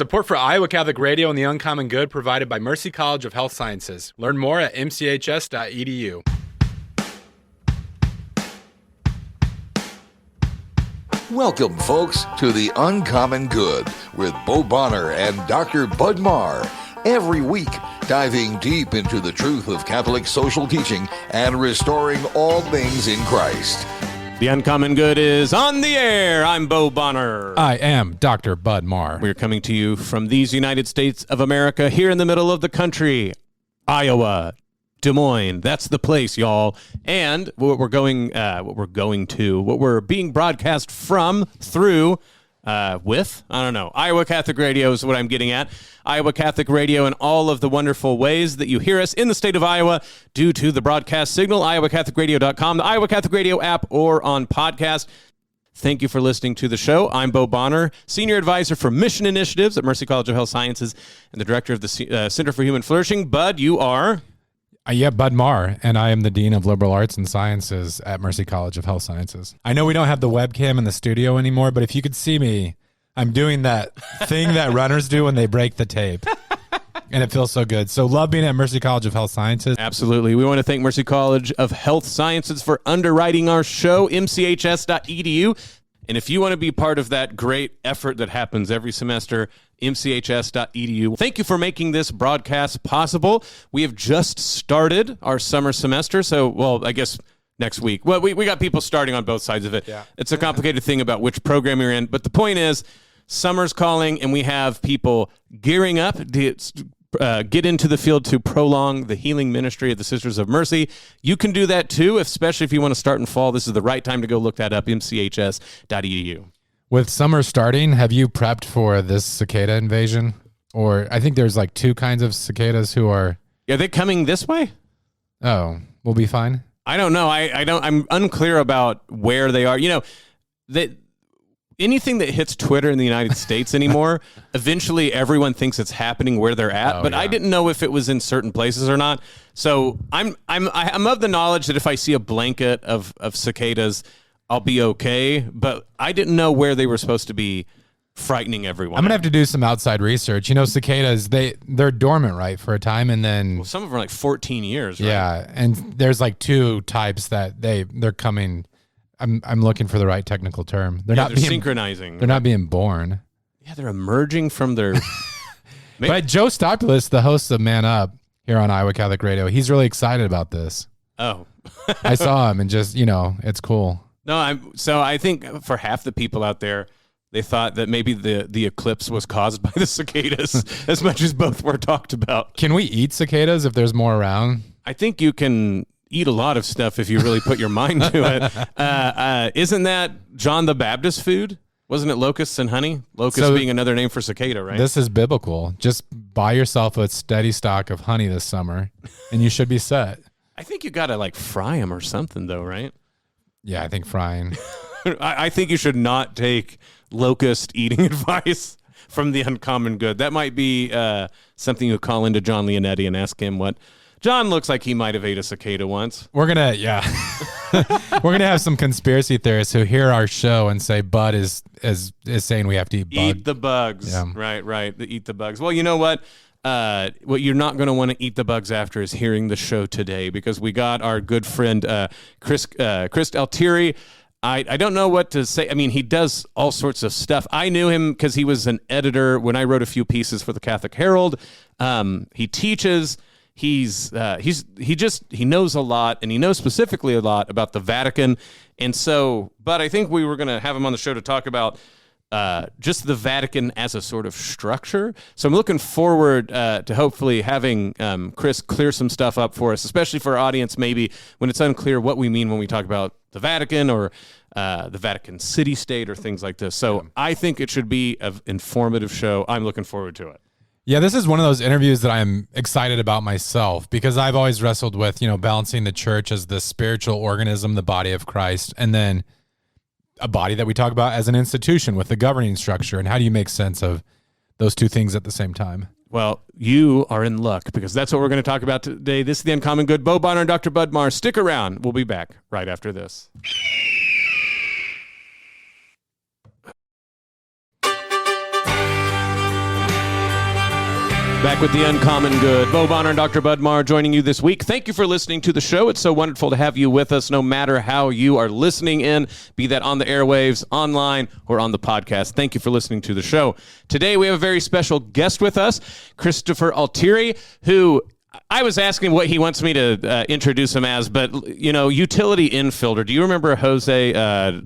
Support for Iowa Catholic Radio and the Uncommon Good provided by Mercy College of Health Sciences. Learn more at mchs.edu. Welcome, folks, to the Uncommon Good with Bo Bonner and Dr. Bud Marr. Every week, diving deep into the truth of Catholic social teaching and restoring all things in Christ. The Uncommon Good is on the air. I'm Bo Bonner. I am Dr. Bud Marr. We're coming to you from these United States of America, here in the middle of the country, Iowa, Des Moines. That's the place, y'all. And what we're being broadcast from, through, Iowa Catholic Radio is what I'm getting at. Iowa Catholic Radio and all of the wonderful ways that you hear us in the state of Iowa due to the broadcast signal, iowacatholicradio.com, the Iowa Catholic Radio app, or on podcast. Thank you for listening to the show. I'm Bo Bonner, Senior Advisor for Mission Initiatives at Mercy College of Health Sciences and the Director of the Center for Human Flourishing. Bud, you are... Bud Marr, and I am the Dean of Liberal Arts and Sciences at Mercy College of Health Sciences. I know we don't have the webcam in the studio anymore, but if you could see me, I'm doing that thing that runners do when they break the tape, and it feels so good. So love being at Mercy College of Health Sciences. Absolutely. We want to thank Mercy College of Health Sciences for underwriting our show, mchs.edu. And if you want to be part of that great effort that happens every semester, mchs.edu. Thank you for making this broadcast possible. We have just started our summer semester, I guess next week. Well, we got people starting on both sides of it. Yeah. It's a complicated thing about which program you're in, but the point is, summer's calling, and we have people gearing up to get into the field to prolong the healing ministry of the Sisters of Mercy. You can do that too, especially if you want to start in fall. This is the right time to go look that up, mchs.edu. With summer starting, have you prepped for this cicada invasion? Or I think there's like two kinds of cicadas who are... Are they coming this way? Oh, we'll be fine? I don't know. I'm unclear about where they are. Anything that hits Twitter in the United States anymore, eventually everyone thinks it's happening where they're at. I didn't know if it was in certain places or not. So I'm of the knowledge that if I see a blanket of cicadas, I'll be okay. But I didn't know where they were supposed to be frightening everyone. I'm gonna have to do some outside research. Cicadas, they're dormant, right, for a time, and then some of them are like 14 years. Right? Yeah, and there's like two types that they're coming. I'm looking for the right technical term. They're synchronizing. They're not being born. Yeah, they're emerging from their... But Joe Stopulos, the host of Man Up here on Iowa Catholic Radio, he's really excited about this. Oh. I saw him and just, it's cool. No, I think for half the people out there, they thought that maybe the eclipse was caused by the cicadas as much as both were talked about. Can we eat cicadas if there's more around? I think you can eat a lot of stuff if you really put your mind to it. Isn't that John the Baptist food? Wasn't it locusts and honey? Locusts being another name for cicada, right? This is biblical. Just buy yourself a steady stock of honey this summer, and you should be set. I think you got to fry them or something, though, right? Yeah, I think frying. I think you should not take locust eating advice from the Uncommon Good. That might be something you call into John Leonetti and ask him what... John looks like he might have ate a cicada once. We're going to have some conspiracy theorists who hear our show and say Bud is saying we have to eat the bugs. Yeah. Right. Eat the bugs. Well, you know what? What you're not going to want to eat the bugs after is hearing the show today, because we got our good friend Chris Altieri. I don't know what to say. I mean, he does all sorts of stuff. I knew him because he was an editor when I wrote a few pieces for the Catholic Herald. He teaches. He knows a lot, and he knows specifically a lot about the Vatican. And so, but I think we were going to have him on the show to talk about just the Vatican as a sort of structure. So I'm looking forward to hopefully having Chris clear some stuff up for us, especially for our audience maybe when it's unclear what we mean when we talk about the Vatican or the Vatican city-state or things like this. So I think it should be an informative show. I'm looking forward to it. Yeah, this is one of those interviews that I'm excited about myself, because I've always wrestled with, balancing the church as the spiritual organism, the body of Christ, and then a body that we talk about as an institution with the governing structure. And how do you make sense of those two things at the same time? Well, you are in luck, because that's what we're going to talk about today. This is the Uncommon Good. Bo Bonner and Dr. Bud Marr. Stick around. We'll be back right after this. Back with the Uncommon Good. Bo Bonner and Dr. Bud Marr joining you this week. Thank you for listening to the show. It's so wonderful to have you with us, no matter how you are listening in, be that on the airwaves, online, or on the podcast. Thank you for listening to the show. Today, we have a very special guest with us, Christopher Altieri, who I was asking what he wants me to introduce him as, but, you know, utility infielder. Do you remember Jose...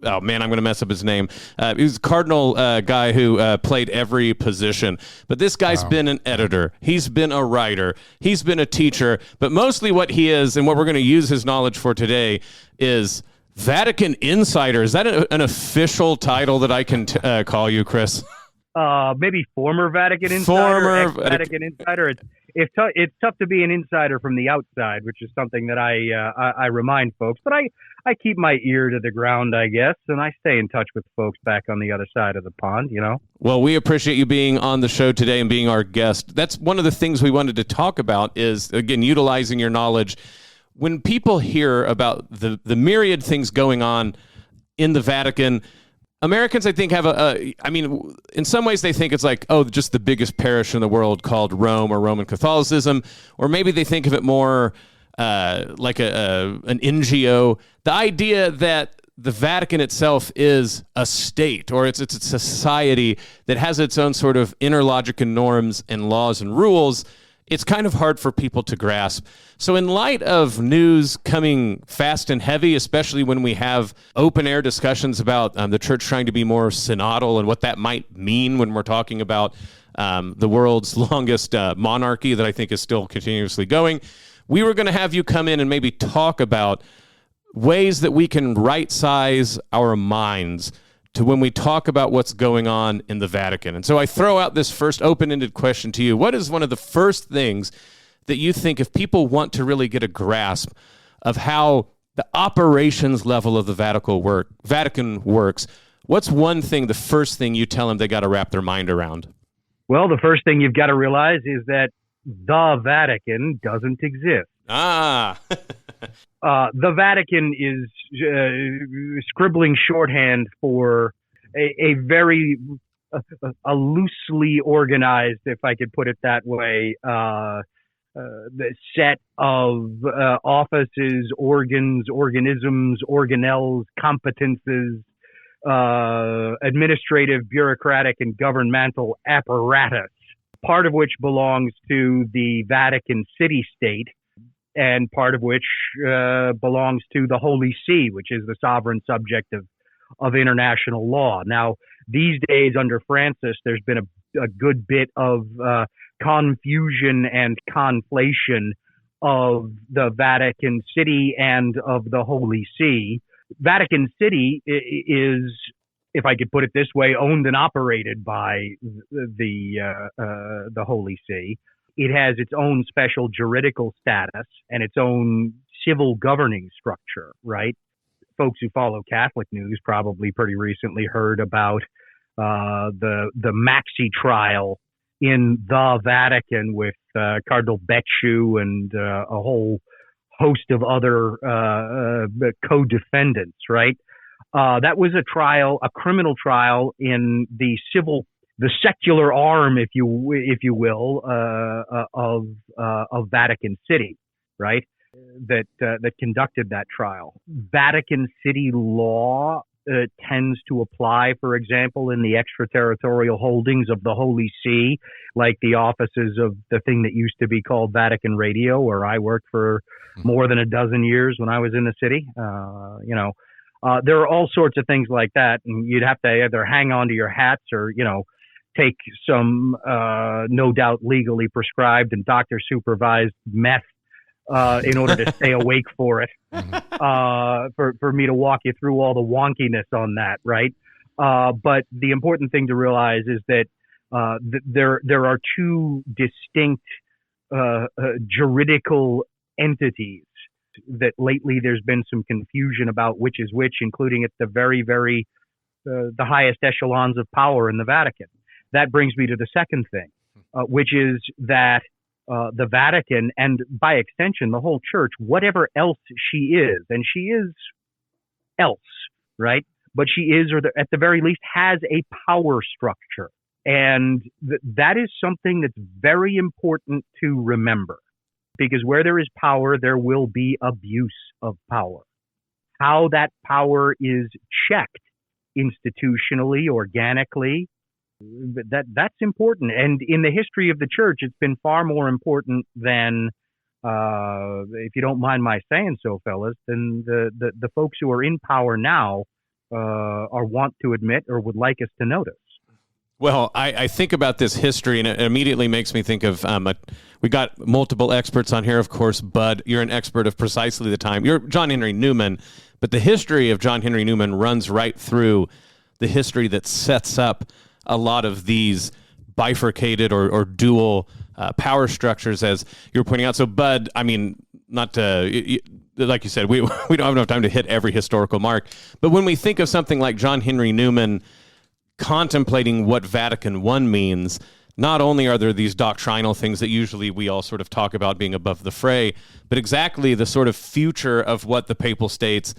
oh, man, I'm going to mess up his name. He was a Cardinal guy who played every position. But this guy's been an editor. He's been a writer. He's been a teacher. But mostly what he is, and what we're going to use his knowledge for today, is Vatican Insider. Is that an official title that I can call you, Chris? Maybe former Vatican Insider, Vatican Insider. It's tough to be an insider from the outside, which is something that I remind folks. But I keep my ear to the ground, I guess, and I stay in touch with folks back on the other side of the pond, you know? Well, we appreciate you being on the show today and being our guest. That's one of the things we wanted to talk about is, again, utilizing your knowledge. When people hear about the myriad things going on in the Vatican, Americans, I think, have in some ways they think it's like, oh, just the biggest parish in the world called Rome or Roman Catholicism, or maybe they think of it more like an NGO. The idea that the Vatican itself is a state, or it's a society that has its own sort of inner logic and norms and laws and rules, it's kind of hard for people to grasp. So in light of news coming fast and heavy, especially when we have open-air discussions about the church trying to be more synodal and what that might mean when we're talking about the world's longest monarchy that I think is still continuously going, we were going to have you come in and maybe talk about ways that we can right-size our minds to when we talk about what's going on in the Vatican. And so I throw out this first open-ended question to you. What is one of the first things that you think, if people want to really get a grasp of how the operations level of the Vatican works, what's one thing, the first thing you tell them they got to wrap their mind around? Well, the first thing you've got to realize is that the Vatican doesn't exist. The Vatican is scribbling shorthand for a very loosely organized, if I could put it that way, the set of offices, organs, organisms, organelles, competences, administrative, bureaucratic, and governmental apparatus, part of which belongs to the Vatican city-state, and part of which belongs to the Holy See, which is the sovereign subject of international law. Now, these days under Francis, there's been a good bit of confusion and conflation of the Vatican City and of the Holy See. Vatican City is, if I could put it this way, owned and operated by the Holy See. It has its own special juridical status and its own civil governing structure, right? Folks who follow Catholic news probably pretty recently heard about the Maxi trial in the Vatican with Cardinal Becciu and a whole host of other co-defendants, right? That was a trial, a criminal trial in the secular arm, if you will, of Vatican City, right? That conducted that trial. Vatican City law tends to apply, for example, in the extraterritorial holdings of the Holy See, like the offices of the thing that used to be called Vatican Radio, where I worked for more than a dozen years when I was in the city. There are all sorts of things like that, and you'd have to either hang on to your hats or, take some, no doubt legally prescribed and doctor supervised meth in order to stay awake for it, for me to walk you through all the wonkiness on that, right? But the important thing to realize is that there are two distinct juridical entities that lately there's been some confusion about which is which, including at the very, very the highest echelons of power in the Vatican. That brings me to the second thing, which is that the Vatican, and by extension, the whole church, whatever else she is, and she is else, right? But she is, or at the very least, has a power structure. And that is something that's very important to remember, because where there is power, there will be abuse of power. How that power is checked institutionally, organically, that's important. And in the history of the church, it's been far more important than, if you don't mind my saying so, fellas, than the folks who are in power now are want to admit or would like us to notice. Well, I think about this history, and it immediately makes me think of, we got multiple experts on here, of course. Bud, you're an expert of precisely the time. You're John Henry Newman, but the history of John Henry Newman runs right through the history that sets up a lot of these bifurcated or dual power structures, as you were pointing out. So, Bud, I mean, not to, like you said, we don't have enough time to hit every historical mark, but when we think of something like John Henry Newman contemplating what Vatican I means, not only are there these doctrinal things that usually we all sort of talk about being above the fray, but exactly the sort of future of what the papal states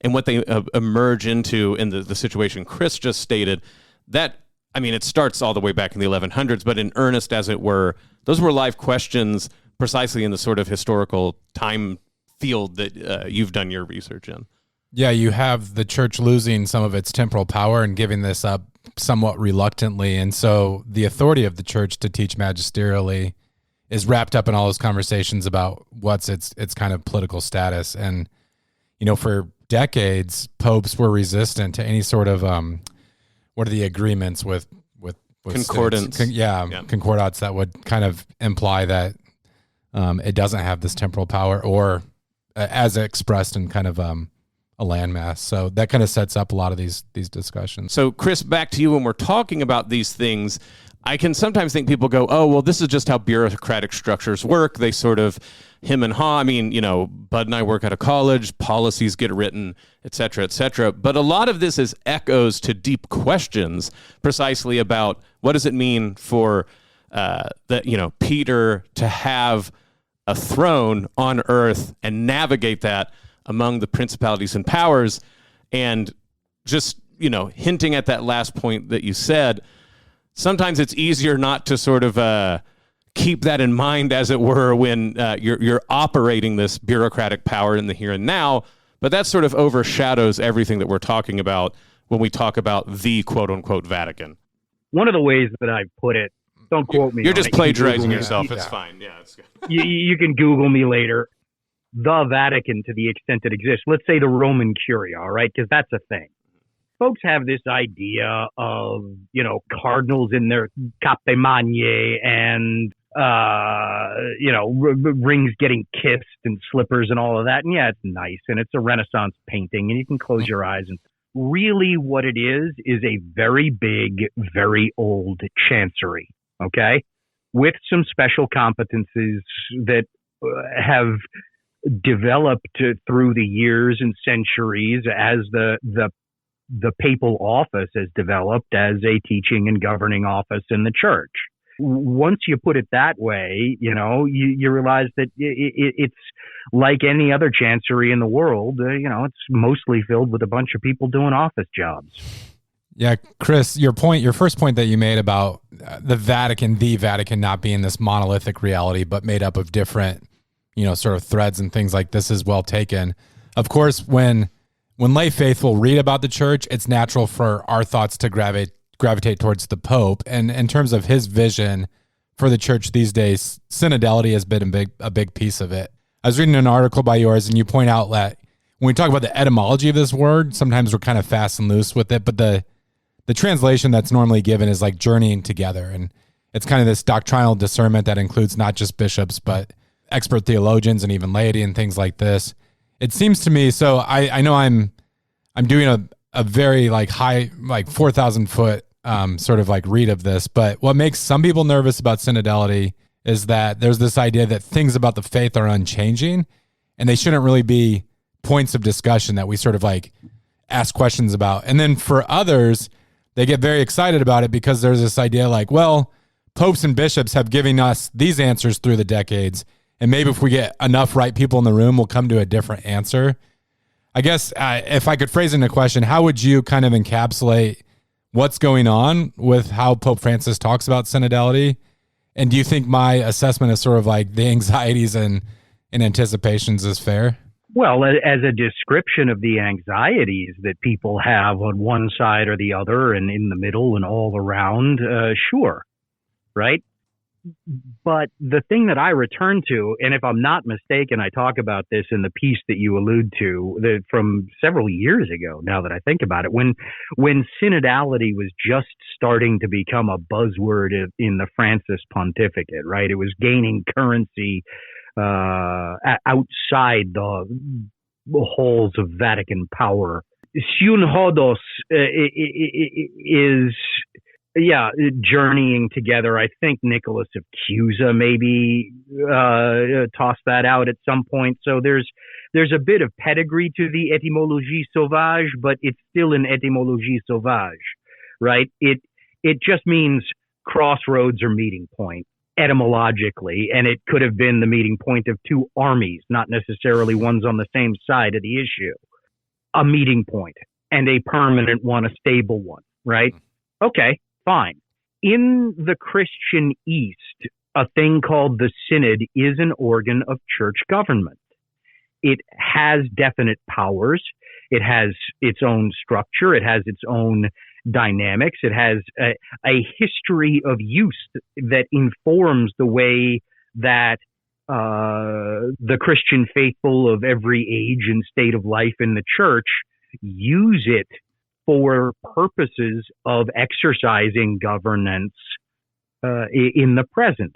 and what they emerge into in the situation Chris just stated. That, I mean, it starts all the way back in the 1100s, but in earnest, as it were, those were live questions precisely in the sort of historical time field that you've done your research in. Yeah, you have the church losing some of its temporal power and giving this up somewhat reluctantly. And so the authority of the church to teach magisterially is wrapped up in all those conversations about what's its kind of political status. And, you know, for decades, popes were resistant to any sort of, what are the agreements with concordance? Concordats that would kind of imply that it doesn't have this temporal power, or as expressed in kind of a landmass. So that kind of sets up a lot of these discussions. So, Chris, back to you. When we're talking about these things, I can sometimes think people go, oh, well, this is just how bureaucratic structures work. They sort of hem and haw. I mean, you know, Bud and I work at a college, policies get written, et cetera, et cetera. But a lot of this is echoes to deep questions precisely about what does it mean for Peter to have a throne on earth and navigate that among the principalities and powers. And just, you know, hinting at that last point that you said, sometimes it's easier not to sort of keep that in mind, as it were, when you're operating this bureaucratic power in the here and now. But that sort of overshadows everything that we're talking about when we talk about the quote-unquote Vatican. One of the ways that I put it, don't quote me. You're just plagiarizing yourself. It's fine. Yeah, it's good. You can Google me later. The Vatican, to the extent it exists. Let's say the Roman Curia, all right? Because that's a thing. Folks have this idea of, you know, cardinals in their cappemaglie and, rings getting kissed and slippers and all of that. And yeah, it's nice. And it's a Renaissance painting and you can close your eyes. And really what it is a very big, very old chancery, okay? With some special competencies that have developed through the years and centuries as the papal office has developed as a teaching and governing office in the church. Once you put it that way, you know, you realize that it's like any other chancery in the world. It's mostly filled with a bunch of people doing office jobs. Yeah, Chris, your first point that you made about the Vatican not being this monolithic reality, but made up of different, sort of threads and things like this is well taken. Of course, when lay faithful read about the church, it's natural for our thoughts to gravitate towards the Pope. And in terms of his vision for the church these days, synodality has been a big piece of it. I was reading an article by yours, and you point out that when we talk about the etymology of this word, sometimes we're kind of fast and loose with it, but the translation that's normally given is like journeying together. And it's kind of this doctrinal discernment that includes not just bishops, but expert theologians and even laity and things like this. It seems to me, so I know I'm doing a very like high, like 4,000 foot sort of like read of this, but what makes some people nervous about synodality is that there's this idea that things about the faith are unchanging and they shouldn't really be points of discussion that we sort of like ask questions about. And then for others, they get very excited about it because there's this idea like, well, popes and bishops have given us these answers through the decades, and maybe if we get enough right people in the room, we'll come to a different answer. I guess if I could phrase it in a question, how would you kind of encapsulate what's going on with how Pope Francis talks about synodality? And do you think my assessment is sort of like the anxieties and anticipations is fair? Well, as a description of the anxieties that people have on one side or the other and in the middle and all around, sure, right? But the thing that I return to, and if I'm not mistaken, I talk about this in the piece that you allude to from several years ago, now that I think about it, when synodality was just starting to become a buzzword in the Francis pontificate, right? It was gaining currency outside the halls of Vatican power. Synhodos is journeying together. I think Nicholas of Cusa maybe tossed that out at some point. So there's a bit of pedigree to the etymologie sauvage, but it's still an etymologie sauvage, right? It just means crossroads or meeting point etymologically, and it could have been the meeting point of two armies, not necessarily ones on the same side of the issue. A meeting point, and a permanent one, a stable one, right? Okay. Fine. In the Christian East, a thing called the Synod is an organ of church government. It has definite powers. It has its own structure. It has its own dynamics. It has a history of use that informs the way that the Christian faithful of every age and state of life in the church use it for purposes of exercising governance in the present.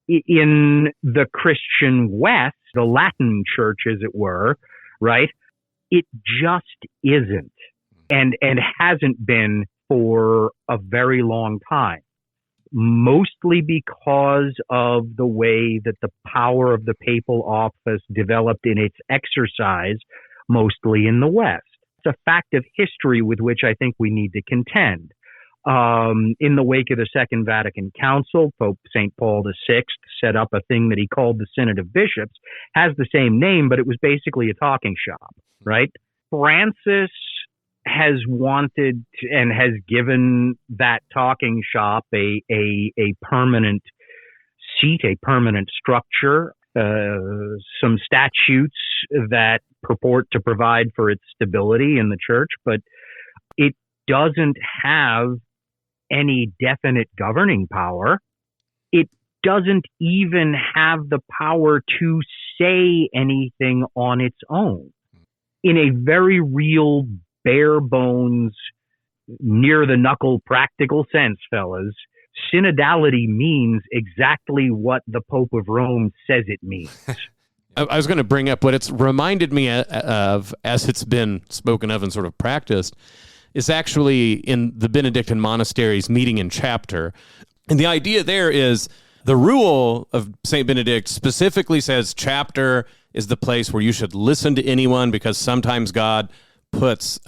In the Christian West, the Latin church, as it were, right, it just isn't and hasn't been for a very long time, mostly because of the way that the power of the papal office developed in its exercise, mostly in the West. It's a fact of history with which I think we need to contend. In the wake of the Second Vatican Council, Pope St. Paul VI set up a thing that he called the Synod of Bishops, has the same name, but it was basically a talking shop, right? Francis has wanted and has given that talking shop a permanent seat, a permanent structure, some statutes that purport to provide for its stability in the church, but it doesn't have any definite governing power. It doesn't even have the power to say anything on its own. In a very real, bare bones, near the knuckle practical sense, fellas, synodality means exactly what the Pope of Rome says it means. I was going to bring up what it's reminded me of, as it's been spoken of and sort of practiced, is actually in the Benedictine monasteries meeting in chapter. And the idea there is the rule of St. Benedict specifically says chapter is the place where you should listen to anyone, because sometimes God puts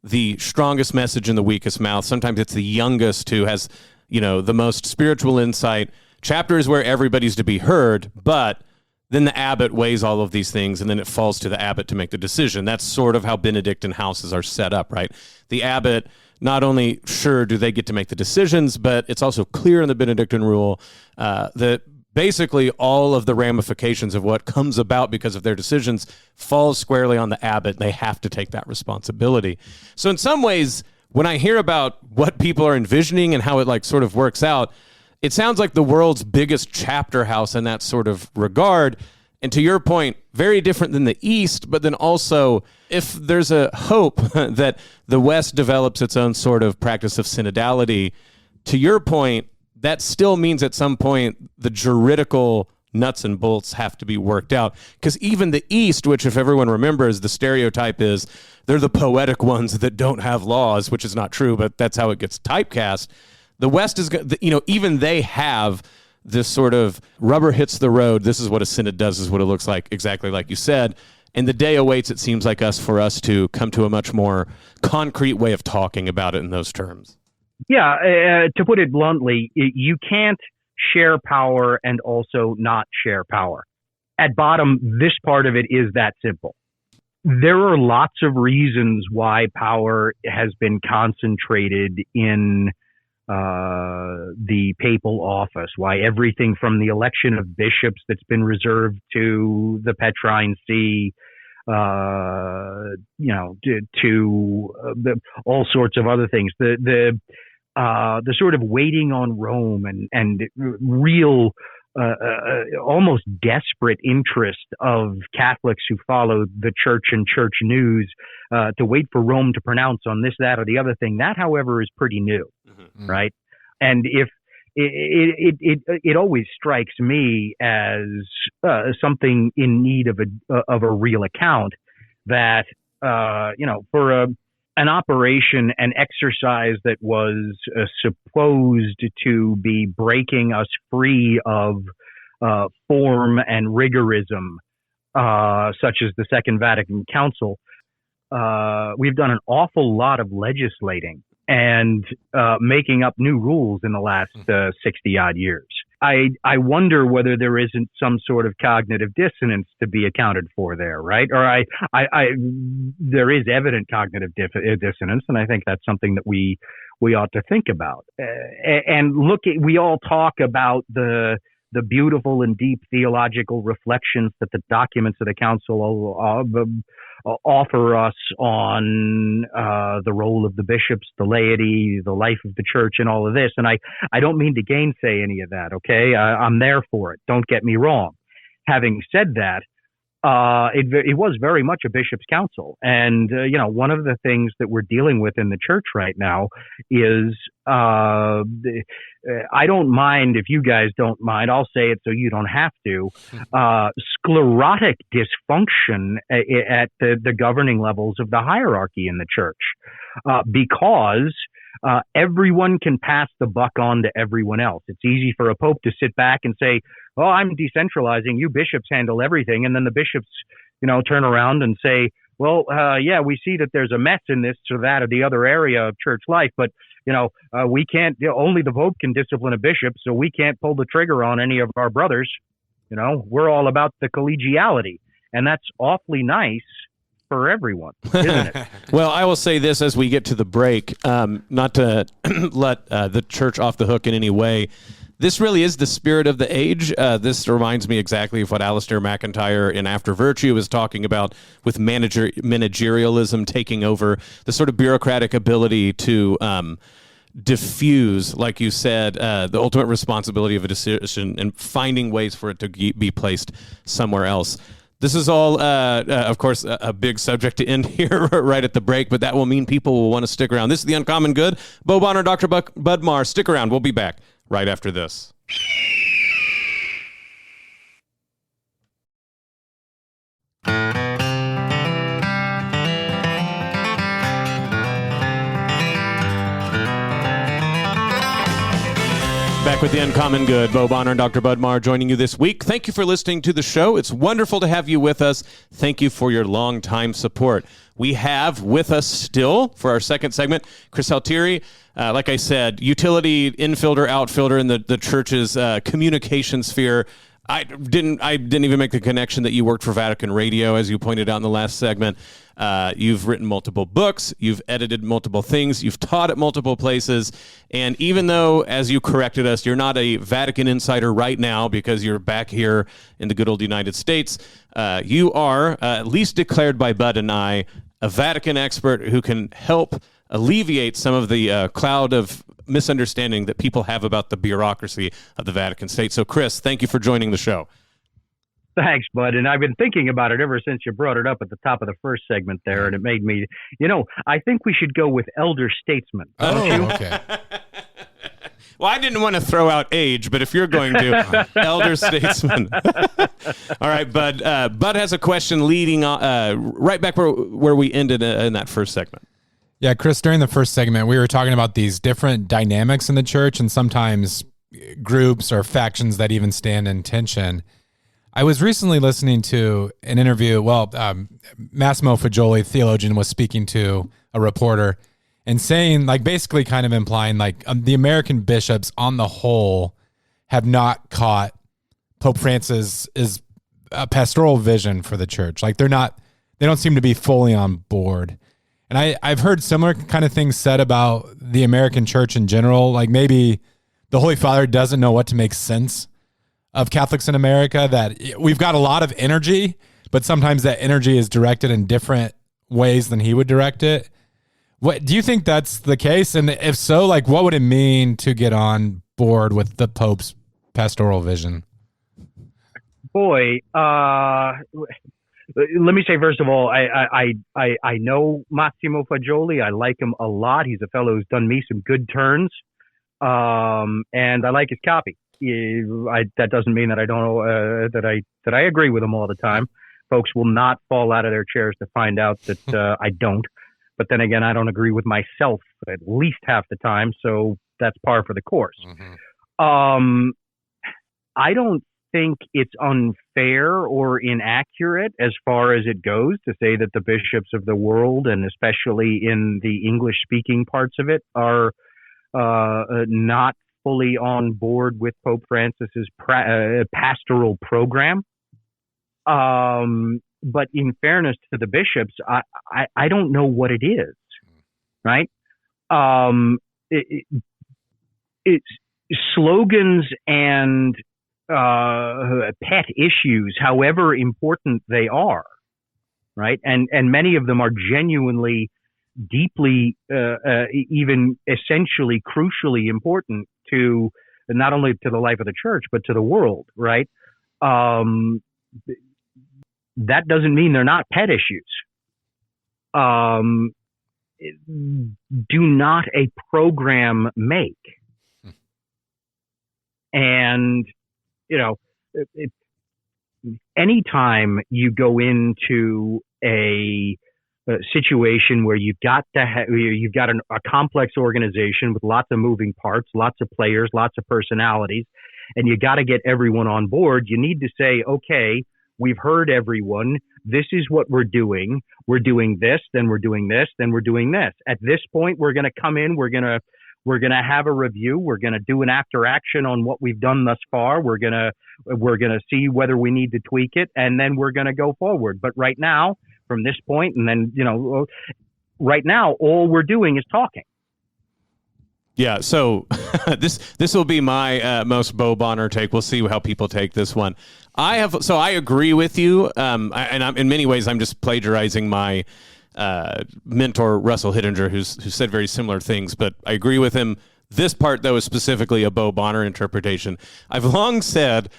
the strongest message in the weakest mouth. Sometimes it's the youngest who has, the most spiritual insight. Chapter is where everybody's to be heard, but then the abbot weighs all of these things, and then it falls to the abbot to make the decision. That's sort of how Benedictine houses are set up, right? The abbot, not only sure do they get to make the decisions, but it's also clear in the Benedictine rule that basically all of the ramifications of what comes about because of their decisions falls squarely on the abbot. They have to take that responsibility. So in some ways, when I hear about what people are envisioning and how it sort of works out, it sounds like the world's biggest chapter house in that sort of regard. And to your point, very different than the East, but then also if there's a hope that the West develops its own sort of practice of synodality, to your point, that still means at some point the juridical nuts and bolts have to be worked out. Because even the East, which if everyone remembers, the stereotype is they're the poetic ones that don't have laws, which is not true, but that's how it gets typecast. The West is, even they have this sort of rubber hits the road. This is what a synod does, is what it looks like, exactly like you said. And the day awaits, it seems like for us to come to a much more concrete way of talking about it in those terms. Yeah, to put it bluntly, you can't share power and also not share power. At bottom, this part of it is that simple. There are lots of reasons why power has been concentrated in the papal office, why everything from the election of bishops that's been reserved to the Petrine See, to all sorts of other things. The sort of waiting on Rome and real almost desperate interest of Catholics who follow the church and church news to wait for Rome to pronounce on this, that, or the other thing. That, however, is pretty new, right? And if it always strikes me as something in need of a real account that for an operation, an exercise that was supposed to be breaking us free of form and rigorism, such as the Second Vatican Council, we've done an awful lot of legislating and making up new rules in the last 60-odd years. I wonder whether there isn't some sort of cognitive dissonance to be accounted for there, right? Or there is evident cognitive dissonance, and I think that's something that we ought to think about. And we all talk about the beautiful and deep theological reflections that the documents of the council offer us on the role of the bishops, the laity, the life of the church, and all of this. And I don't mean to gainsay any of that, okay? I'm there for it. Don't get me wrong. Having said that, it was very much a bishop's council. And, one of the things that we're dealing with in the church right now is, I don't mind if you guys don't mind, I'll say it so you don't have to, sclerotic dysfunction at the governing levels of the hierarchy in the church, because everyone can pass the buck on to everyone else. It's easy for a pope to sit back and say, "Oh, I'm decentralizing. You bishops handle everything." And then the bishops, turn around and say, "Well, yeah, we see that there's a mess in this or that or the other area of church life, but we can't. Only the pope can discipline a bishop, so we can't pull the trigger on any of our brothers. We're all about the collegiality, and that's awfully nice for everyone, isn't it?" Well, I will say this as we get to the break, not to let the church off the hook in any way. This really is the spirit of the age. This reminds me exactly of what Alistair McIntyre in After Virtue was talking about with managerialism taking over, the sort of bureaucratic ability to diffuse, like you said, the ultimate responsibility of a decision and finding ways for it to be placed somewhere else. This is all, of course, a big subject to end here right at the break, but that will mean people will want to stick around. This is The Uncommon Good. Bo Bonner, Dr. Bud Marr. Stick around. We'll be back right after this. Back with The Uncommon Good. Bo Bonner and Dr. Bud Marr joining you this week. Thank you for listening to the show. It's wonderful to have you with us. Thank you for your long-time support. We have with us still, for our second segment, Chris Altieri. Like I said, utility infielder, outfielder in the church's communication sphere. I didn't even make the connection that you worked for Vatican Radio, as you pointed out in the last segment. You've written multiple books, you've edited multiple things, you've taught at multiple places, and even though, as you corrected us, you're not a Vatican insider right now because you're back here in the good old United States, you are, at least declared by Bud and I, a Vatican expert who can help alleviate some of the cloud of misunderstanding that people have about the bureaucracy of the Vatican State. So, Chris, thank you for joining the show. Thanks, Bud. And I've been thinking about it ever since you brought it up at the top of the first segment there, and it made me, I think we should go with elder statesman. Okay. Well, I didn't want to throw out age, but if you're going to, elder statesman. All right, Bud. Bud has a question leading on, right back where we ended in that first segment. Yeah, Chris, during the first segment, we were talking about these different dynamics in the church and sometimes groups or factions that even stand in tension. I was recently listening to an interview. Massimo Fagioli, theologian, was speaking to a reporter and saying, basically kind of implying, the American bishops on the whole have not caught Pope Francis' pastoral vision for the church. They're they don't seem to be fully on board. And I've heard similar kind of things said about the American church in general. Like maybe the Holy Father doesn't know what to make sense of Catholics in America, that we've got a lot of energy, but sometimes that energy is directed in different ways than he would direct it. What do you think that's the case? And if so, like what would it mean to get on board with the Pope's pastoral vision? Boy, let me say, first of all, I know Massimo Fagioli. I like him a lot. He's a fellow who's done me some good turns. And I like his copy. That doesn't mean that I don't know, that I agree with him all the time. Folks will not fall out of their chairs to find out that I don't. But then again, I don't agree with myself at least half the time. So that's par for the course. Mm-hmm. I don't think it's unfair or inaccurate as far as it goes to say that the bishops of the world, and especially in the English-speaking parts of it, are not fully on board with Pope Francis's pastoral program. But in fairness to the bishops, I don't know what it is, right? It's slogans and pet issues, however important they are, right? And many of them are genuinely, deeply, even essentially, crucially important to not only to the life of the church, but to the world, right? That doesn't mean they're not pet issues. Do not a program make? And, you know, anytime you go into a situation where you've got a complex organization with lots of moving parts, lots of players, lots of personalities, and you got to get everyone on board, you need to say, okay, we've heard everyone. This is what we're doing. We're doing this, then we're doing this, then we're doing this. At this point, we're going to come in. We're going to have a review. We're going to do an after action on what we've done thus far. We're going to see whether we need to tweak it, and then we're going to go forward. But right now, from this point, and then, you know, right now, all we're doing is talking. Yeah, so this will be my most Bo Bonner take. We'll see how people take this one. I agree with you, and in many ways I'm just plagiarizing my mentor Russell Hittinger, who said very similar things. But I agree with him. This part, though, is specifically a Bo Bonner interpretation. I've long said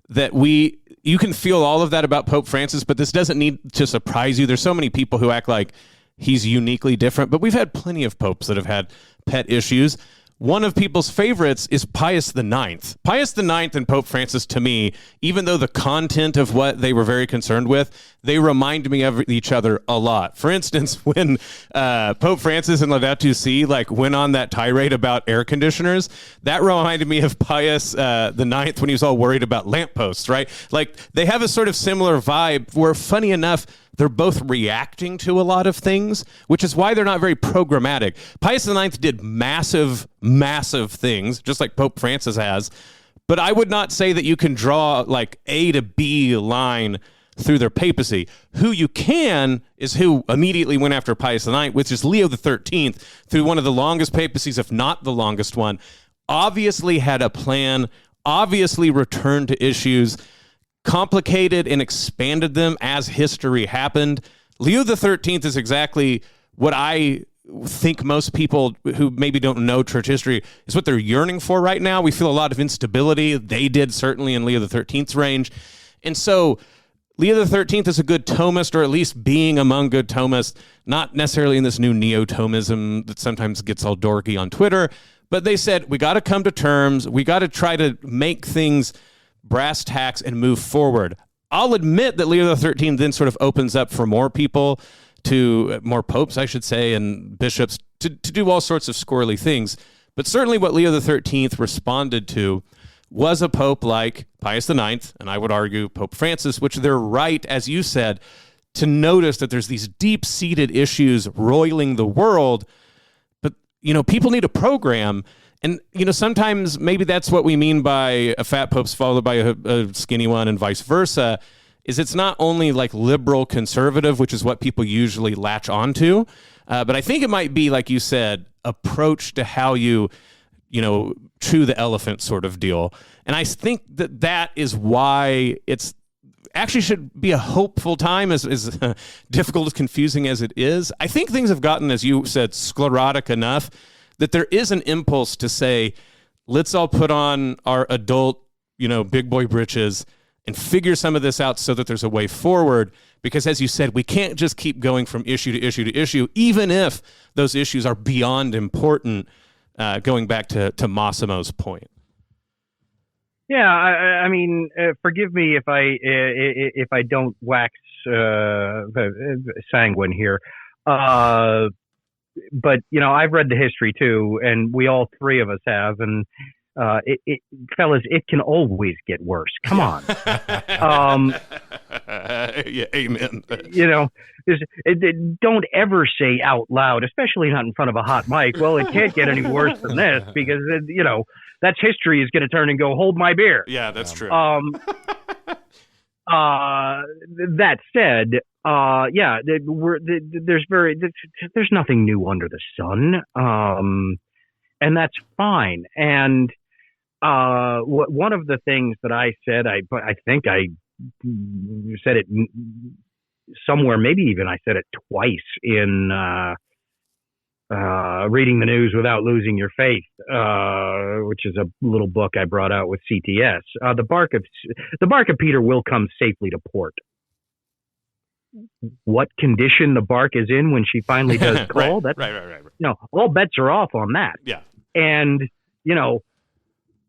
that you can feel all of that about Pope Francis, but this doesn't need to surprise you. There's so many people who act like he's uniquely different, but we've had plenty of popes that have had pet issues. One of people's favorites is Pius IX. Pius IX and Pope Francis, to me, even though the content of what they were very concerned with, they remind me of each other a lot. For instance, when Pope Francis and Laudato Si went on that tirade about air conditioners, that reminded me of Pius IX when he was all worried about lampposts, right? Like, they have a sort of similar vibe where, funny enough, they're both reacting to a lot of things, which is why they're not very programmatic. Pius IX did massive, massive things, just like Pope Francis has. But I would not say that you can draw like A to B line through their papacy. Who you can is who immediately went after Pius IX, which is Leo XIII, through one of the longest papacies, if not the longest one. Obviously had a plan, obviously returned to issues, complicated and expanded them as history happened. Leo XIII is exactly what I think most people who maybe don't know church history is what they're yearning for right now. We feel a lot of instability. They did, certainly, in Leo XIII's range. And so Leo XIII is a good Thomist, or at least being among good Thomists, not necessarily in this new neo-Thomism that sometimes gets all dorky on Twitter. But they said, we got to come to terms. We got to try to make things brass tacks and move forward. I'll admit that Leo XIII then sort of opens up for more people, to more popes, I should say, and bishops to do all sorts of squirrely things. But certainly what Leo XIII responded to was a pope like Pius IX, and I would argue Pope Francis, which they're right, as you said, to notice that there's these deep-seated issues roiling the world. But, people need a program. And, sometimes maybe that's what we mean by a fat pope's followed by a skinny one and vice versa. is it's not only like liberal conservative, which is what people usually latch onto, but I think it might be, like you said, approach to how you chew the elephant sort of deal. And I think that is why it's actually should be a hopeful time, as difficult, as confusing as it is. I think things have gotten, as you said, sclerotic enough that there is an impulse to say, let's all put on our adult, big boy britches and figure some of this out so that there's a way forward. Because as you said, we can't just keep going from issue to issue to issue, even if those issues are beyond important, going back to Massimo's point. Yeah, I mean, forgive me if I don't wax sanguine here, but I've read the history too, and we all three of us have, and fellas, it can always get worse. Come on. Yeah, amen. Don't ever say out loud, especially not in front of a hot mic, well, it can't get any worse than this, because that's history is going to turn and go, hold my beer. Yeah, that's true. That said, there's nothing new under the sun, and that's fine. And one of the things that I said, I think I said it somewhere, maybe even I said it twice in Reading the News Without Losing Your Faith, which is a little book I brought out with CTS. The bark of Peter will come safely to port. What condition the bark is in when she finally does call? Right. All bets are off on that. Yeah. And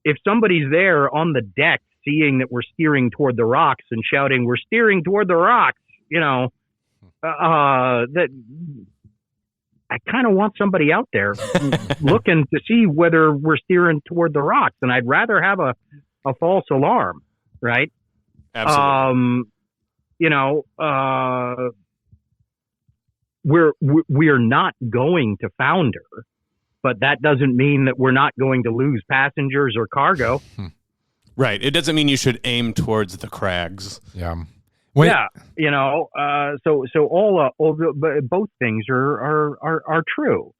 if somebody's there on the deck seeing that we're steering toward the rocks and shouting, "We're steering toward the rocks," that I kind of want somebody out there looking to see whether we're steering toward the rocks, and I'd rather have a false alarm, right? Absolutely. We're not going to founder, but that doesn't mean that we're not going to lose passengers or cargo. Right. It doesn't mean you should aim towards the crags. Yeah. Yeah. So both things are true.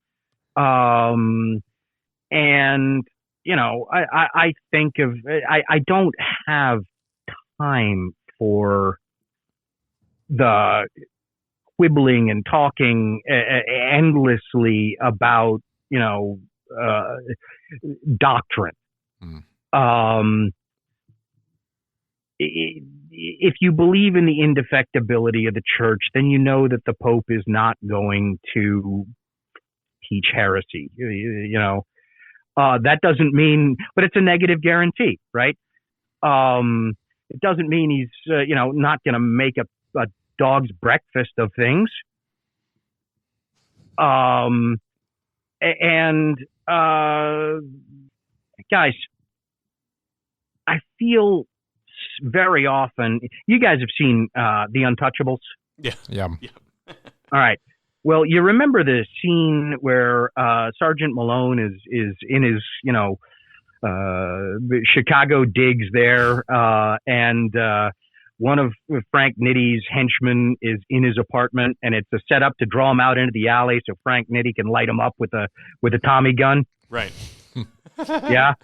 And I think I don't have time for the quibbling and talking endlessly about doctrine. If you believe in the indefectibility of the church, then you know that the Pope is not going to teach heresy. That doesn't mean, but it's a negative guarantee, right? It doesn't mean he's not going to make a dog's breakfast of things. Guys, I feel very often, you guys have seen The Untouchables? Yeah. All right. Well, you remember the scene where Sergeant Malone is in his, Chicago digs there, and one of Frank Nitty's henchmen is in his apartment, and it's a setup to draw him out into the alley so Frank Nitty can light him up with a Tommy gun. Right. Yeah.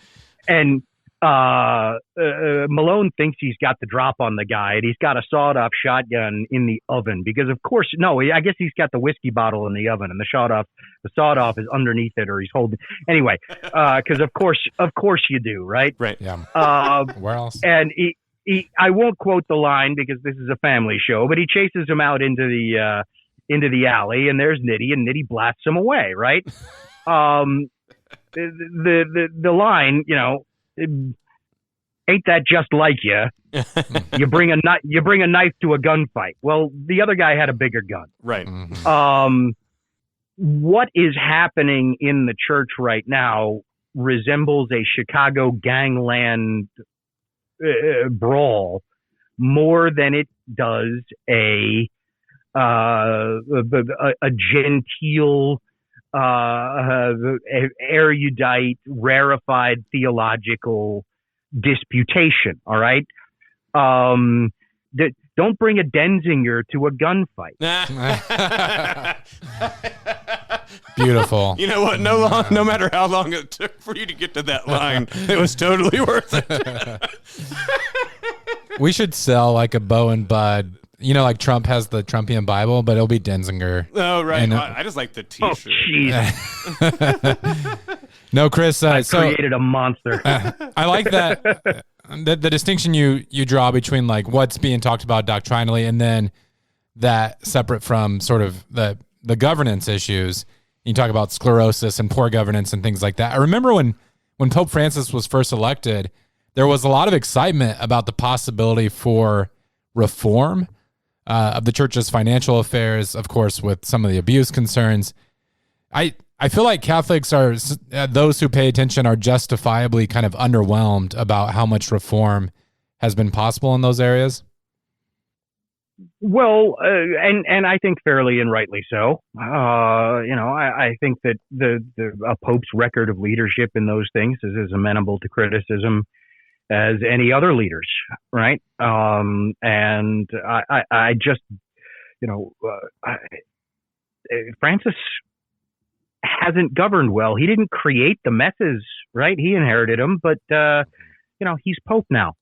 And Malone thinks he's got the drop on the guy, and he's got a sawed-off shotgun in the oven because, of course, I guess he's got the whiskey bottle in the oven, and the sawed-off is underneath it, or he's holding. Anyway, because of course you do, right? Right. Yeah. Where else? And I won't quote the line because this is a family show, but he chases him out into the alley, and there's Nitty, and Nitty blasts him away, right? The line, ain't that just like you? You bring a knife to a gunfight. Well, the other guy had a bigger gun. Right. Mm-hmm. What is happening in the church right now resembles a Chicago gangland brawl more than it does a genteel, erudite, rarefied theological disputation. All right. Don't Don't bring a Denzinger to a gunfight. Beautiful. You know what? No matter how long it took for you to get to that line, it was totally worth it. We should sell like a Bo and Bud. You know, like Trump has the Trumpian Bible, but it'll be Denzinger. Oh, right. And, I just like the T-shirt. Oh, No, Chris. I created a monster. I like that. The distinction you draw between like what's being talked about doctrinally and then that separate from sort of the governance issues. You talk about sclerosis and poor governance and things like that. I remember when Pope Francis was first elected, there was a lot of excitement about the possibility for reform of the church's financial affairs, of course, with some of the abuse concerns. I feel like Catholics are, those who pay attention are justifiably kind of underwhelmed about how much reform has been possible in those areas. Well, and I think fairly and rightly so. I think that a Pope's record of leadership in those things is as amenable to criticism as any other leaders, right? And I just, Francis hasn't governed well. He didn't create the messes, right? He inherited them, but he's Pope now.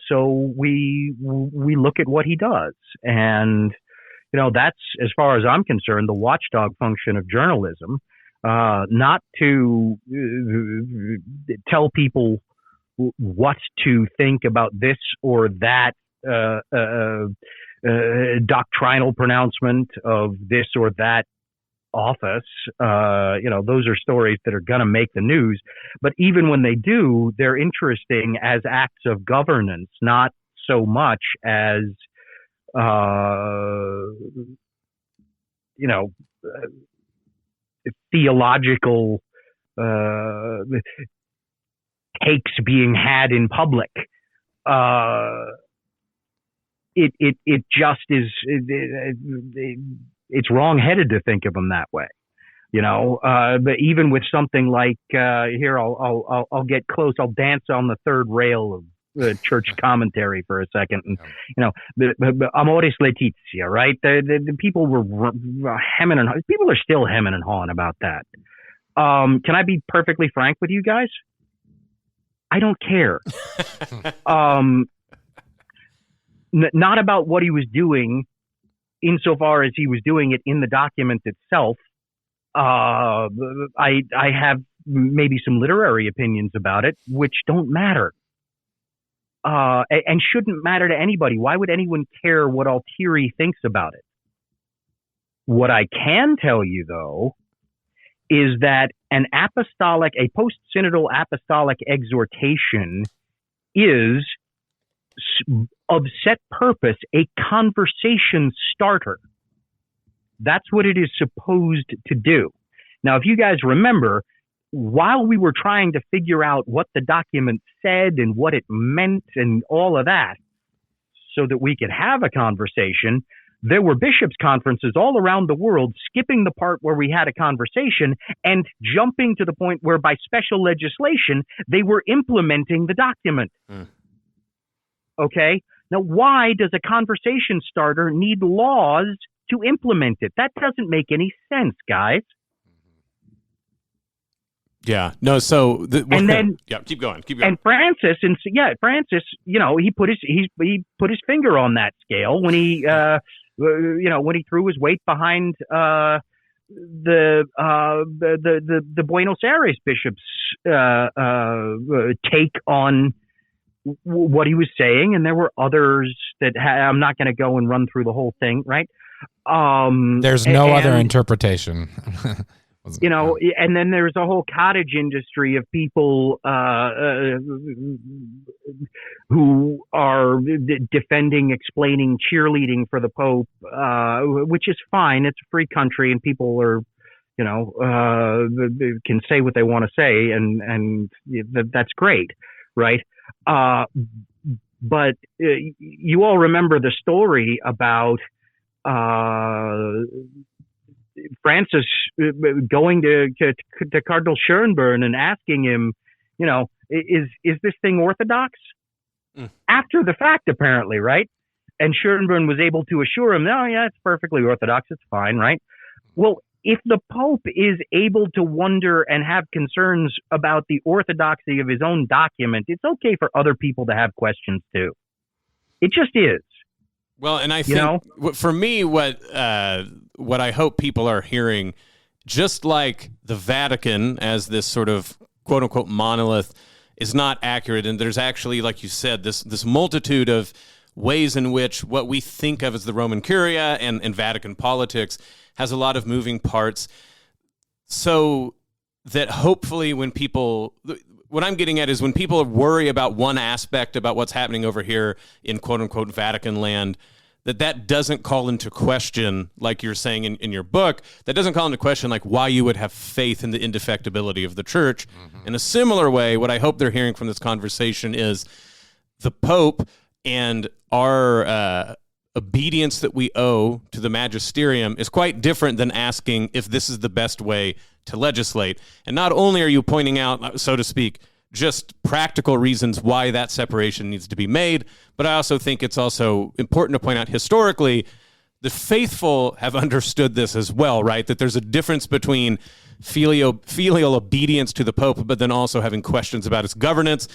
So we look at what he does, and that's, as far as I'm concerned, the watchdog function of journalism. Not to tell people what to think about this or that doctrinal pronouncement of this or that office. Those are stories that are going to make the news. But even when they do, they're interesting as acts of governance, not so much as, theological takes being had in public. It just is. It's wrong-headed to think of them that way, But even with something like here, I'll get close. I'll dance on the third rail of the church commentary for a second, and the Amoris Laetitia, right? The people were hemming and people are still hemming and hawing about that. Can I be perfectly frank with you guys? I don't care. Not about what he was doing, insofar as he was doing it in the document itself. I have maybe some literary opinions about it, which don't matter, and shouldn't matter to anybody. Why would anyone care what Altieri thinks about it? What I can tell you, though, is that a post-synodal apostolic exhortation is, of set purpose, a conversation starter. That's what it is supposed to do. Now, if you guys remember, while we were trying to figure out what the document said and what it meant and all of that, so that we could have a conversation, there were bishops' conferences all around the world skipping the part where we had a conversation and jumping to the point where, by special legislation, they were implementing the document. Okay? Now, why does a conversation starter need laws to implement it? That doesn't make any sense, guys. Yeah. No. So and then keep going. And Francis, he put his finger on that scale when he when he threw his weight behind the Buenos Aires bishop's take on what he was saying, and there were others that I'm not going to go and run through the whole thing, right? There's no other interpretation. And then there's a whole cottage industry of people who are defending, explaining, cheerleading for the Pope, which is fine. It's a free country, and people are, can say what they want to say, and that's great, right? But you all remember the story about Francis going to Cardinal Schönborn and asking him, is this thing orthodox? After the fact, apparently, right? And Schönbrunn was able to assure him, no, yeah, it's perfectly orthodox. It's fine, right? Well, if the Pope is able to wonder and have concerns about the orthodoxy of his own document, it's okay for other people to have questions too. It just is. Well, and I think for me, what I hope people are hearing, just like the Vatican as this sort of quote unquote monolith is not accurate, and there's actually, like you said, this multitude of ways in which what we think of as the Roman Curia and Vatican politics has a lot of moving parts, so that hopefully when people, what I'm getting at is when people worry about one aspect about what's happening over here in quote-unquote Vatican land, that doesn't call into question, like you're saying in your book, that doesn't call into question like why you would have faith in the indefectibility of the church. Mm-hmm. In a similar way, what I hope they're hearing from this conversation is the Pope and our obedience that we owe to the magisterium is quite different than asking if this is the best way to legislate. And not only are you pointing out, so to speak, just practical reasons why that separation needs to be made, but I also think it's also important to point out historically, the faithful have understood this as well, right? That there's a difference between filial obedience to the Pope, but then also having questions about its governance.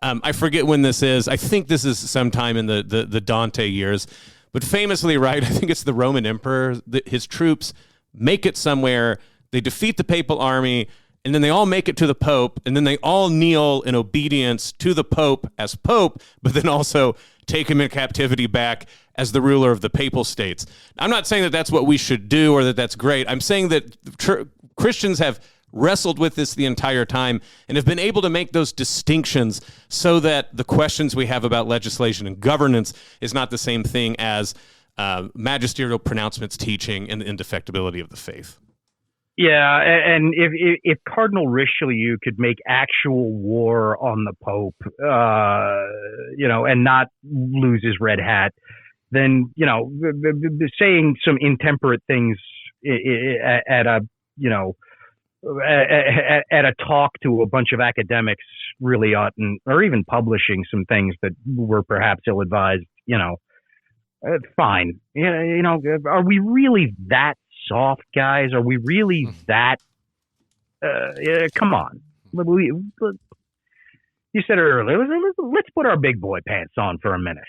I forget when this is. I think this is sometime in the Dante years. But famously, right, I think it's the Roman emperor, his troops make it somewhere, they defeat the papal army, and then they all make it to the Pope, and then they all kneel in obedience to the Pope as Pope, but then also take him in captivity back as the ruler of the papal states. I'm not saying that that's what we should do or that that's great. I'm saying that Christians have wrestled with this the entire time and have been able to make those distinctions so that the questions we have about legislation and governance is not the same thing as magisterial pronouncements, teaching, and the indefectibility of the faith. Yeah, and if Cardinal Richelieu could make actual war on the Pope, and not lose his red hat, then, saying some intemperate things at a talk to a bunch of academics really oughtn't, or even publishing some things that were perhaps ill-advised, fine. Are we really that soft, guys? Are we really that? Come on. You said it earlier. Let's put our big boy pants on for a minute.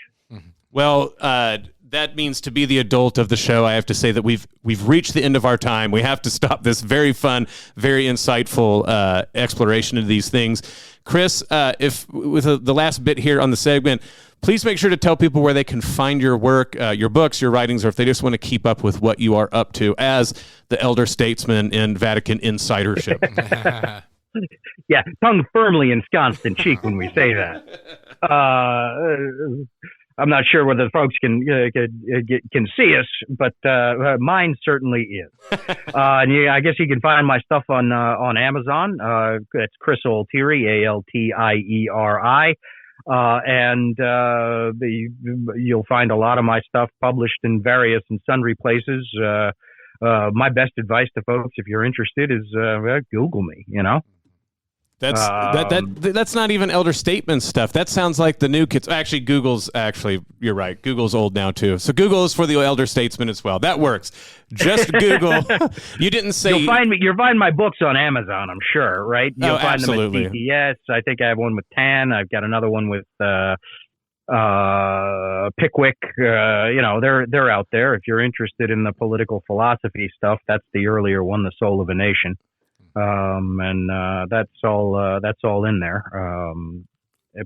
Well, that means to be the adult of the show, I have to say that we've reached the end of our time. We have to stop this very fun, very insightful exploration of these things. Chris, if with the last bit here on the segment, please make sure to tell people where they can find your work, your books, your writings, or if they just want to keep up with what you are up to as the elder statesman in Vatican Insidership. Yeah, tongue firmly ensconced in cheek when we say that. I'm not sure whether folks can see us, but mine certainly is. And I guess you can find my stuff on Amazon. It's Chris Altieri, Altieri. And you'll find a lot of my stuff published in various and sundry places. My best advice to folks, if you're interested, is Google me, That's not even elder statement stuff. That sounds like the new kids. Actually, you're right. Google's old now too. So Google is for the elder statesman as well. That works. Just Google. You didn't say. You'll find my books on Amazon, I'm sure, right? You'll find absolutely. them at CTS. I think I have one with Tan. I've got another one with Pickwick. They're out there. If you're interested in the political philosophy stuff, that's the earlier one, The Soul of a Nation. That's all in there.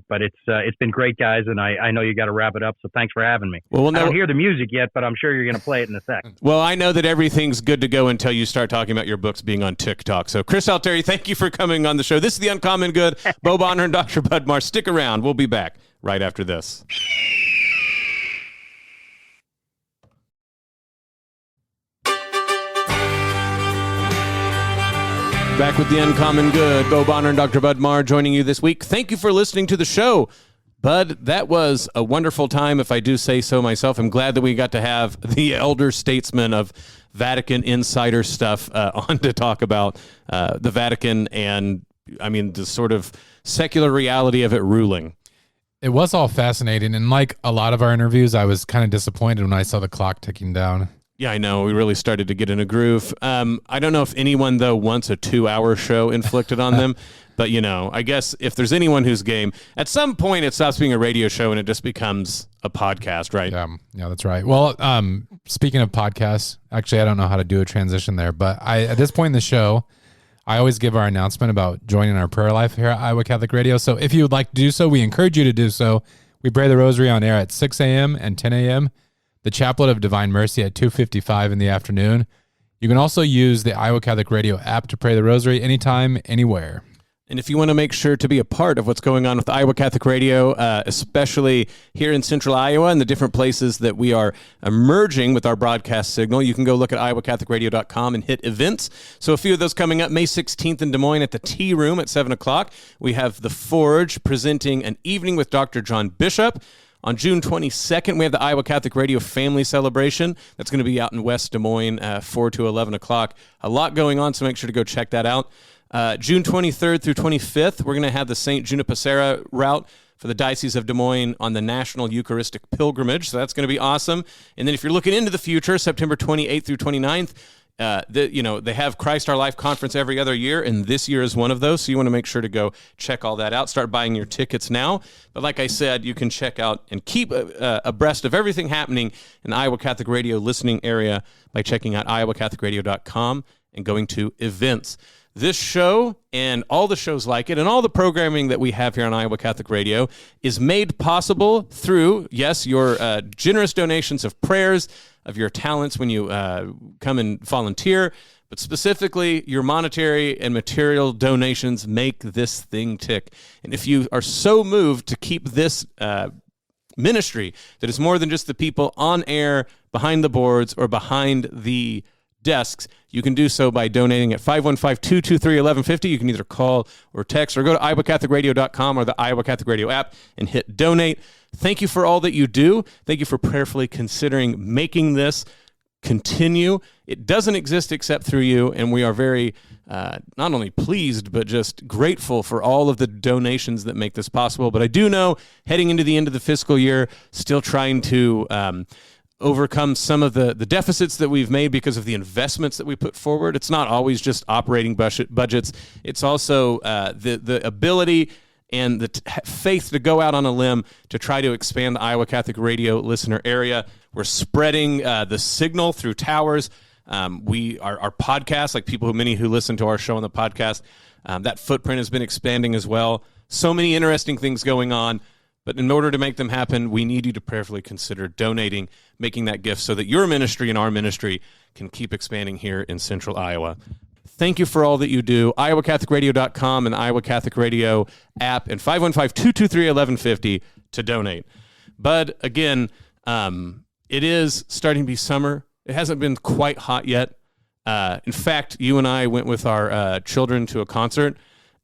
But it's been great, guys, and I know you got to wrap it up, so thanks for having me. Well, I don't hear the music yet, but I'm sure you're going to play it in a second. Well, I know that everything's good to go until you start talking about your books being on TikTok. So, Chris Altieri, thank you for coming on the show. This is The Uncommon Good. Bo Bonner and Dr. Bud Marr. Stick around. We'll be back right after this. Back with The Uncommon Good. Bo Bonner and Dr. Bud Marr joining you this week. Thank you for listening to the show. Bud, that was a wonderful time, if I do say so myself. I'm glad that we got to have the elder statesman of Vatican insider stuff on to talk about the Vatican and, the sort of secular reality of it ruling. It was all fascinating. And like a lot of our interviews, I was kind of disappointed when I saw the clock ticking down. Yeah, I know. We really started to get in a groove. I don't know if anyone, though, wants a 2-hour show inflicted on them. But, I guess if there's anyone who's game, at some point it stops being a radio show and it just becomes a podcast, right? Yeah, that's right. Well, speaking of podcasts, actually, I don't know how to do a transition there. But at this point in the show, I always give our announcement about joining our prayer life here at Iowa Catholic Radio. So if you would like to do so, we encourage you to do so. We pray the rosary on air at 6 a.m. and 10 a.m., the Chaplet of Divine Mercy at 2:55 in the afternoon. You can also use the Iowa Catholic Radio app to pray the rosary anytime, anywhere. And if you want to make sure to be a part of what's going on with Iowa Catholic Radio, especially here in central Iowa and the different places that we are emerging with our broadcast signal, you can go look at iowacatholicradio.com and hit events. So a few of those coming up, May 16th in Des Moines at the Tea Room at 7 o'clock. We have The Forge presenting an evening with Dr. John Bishop. On June 22nd, we have the Iowa Catholic Radio Family Celebration. That's going to be out in West Des Moines, 4 to 11 o'clock. A lot going on, so make sure to go check that out. June 23rd through 25th, we're going to have the St. Junipero route for the Diocese of Des Moines on the National Eucharistic Pilgrimage, so that's going to be awesome. And then if you're looking into the future, September 28th through 29th, they have Christ Our Life Conference every other year, and this year is one of those, so you want to make sure to go check all that out. Start buying your tickets now. But like I said, you can check out and keep abreast of everything happening in the Iowa Catholic Radio listening area by checking out iowacatholicradio.com and going to events. This show and all the shows like it and all the programming that we have here on Iowa Catholic Radio is made possible through, yes, your generous donations of prayers, of your talents when you come and volunteer, but specifically your monetary and material donations make this thing tick. And if you are so moved to keep this ministry that is more than just the people on air, behind the boards, or behind the desks, you can do so by donating at 515-223-1150. You can either call or text or go to iowacatholicradio.com or the Iowa Catholic Radio app and hit donate. Thank you for all that you do. Thank you for prayerfully considering making this continue. It doesn't exist except through you, and we are very not only pleased, but just grateful for all of the donations that make this possible. But I do know, heading into the end of the fiscal year, still trying to overcome some of the deficits that we've made because of the investments that we put forward. It's not always just operating budgets. It's also the ability and the faith to go out on a limb to try to expand the Iowa Catholic Radio listener area. We're spreading the signal through towers. Our podcast, like many who listen to our show on the podcast, that footprint has been expanding as well. So many interesting things going on. But in order to make them happen, we need you to prayerfully consider donating, making that gift so that your ministry and our ministry can keep expanding here in central Iowa. Thank you for all that you do. iowacatholicradio.com and Iowa Catholic Radio app and 515-223-1150 to donate. But again, it is starting to be summer. It hasn't been quite hot yet. In fact, you and I went with our children to a concert,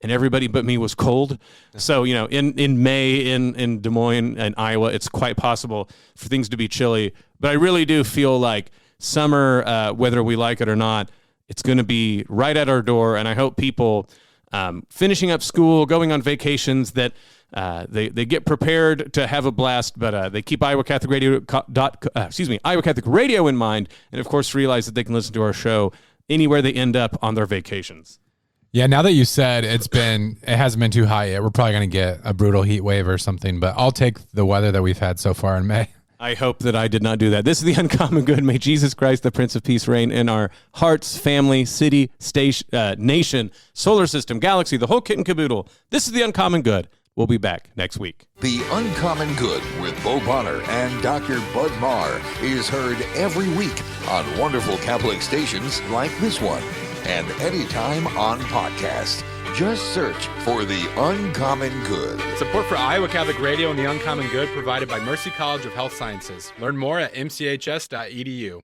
and everybody but me was cold. So, in May in Des Moines and Iowa, it's quite possible for things to be chilly. But I really do feel like summer, whether we like it or not, it's going to be right at our door. And I hope people finishing up school, going on vacations, that they get prepared to have a blast, but they keep Iowa Catholic Radio in mind, and of course realize that they can listen to our show anywhere they end up on their vacations. Yeah, now that you said it hasn't been too hot yet. We're probably going to get a brutal heat wave or something, but I'll take the weather that we've had so far in May. I hope that I did not do that. This is the Uncommon Good. May Jesus Christ, the Prince of Peace, reign in our hearts, family, city, station, nation, solar system, galaxy, the whole kit and caboodle. This is the Uncommon Good. We'll be back next week. The Uncommon Good with Bo Bonner and Dr. Bud Marr is heard every week on wonderful Catholic stations like this one, and anytime on podcast. Just search for The Uncommon Good. Support for Iowa Catholic Radio and The Uncommon Good provided by Mercy College of Health Sciences. Learn more at mchs.edu.